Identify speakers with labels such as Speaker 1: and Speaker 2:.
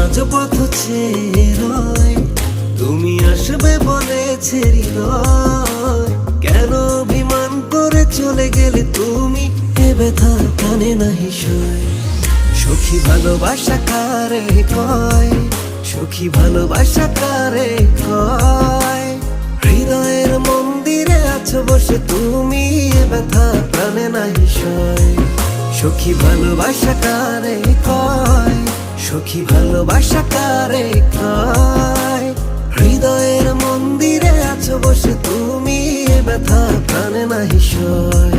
Speaker 1: রাজপথ চেয়ে রয়, তুমি আসবে বলেছে হৃদয়। কেন অভিমান করে চলে গেলে তুমি, এ ব্যথা কানে নাহি সয়। সখী ভালোবাসা কারে কয়, সখী ভালোবাসা কারে কয়। হৃদয়ের মন্দিরে আছো বসে তুমি, এ ব্যথা প্রাণে নাহি সয়। সখী ভালোবাসা কারে কয়, সখী ভালোবাসা কারে কয়। হৃদয়ের মন্দিরে আছো বসে তুমি, এ ব্যথা প্রাণে নাহি সয়।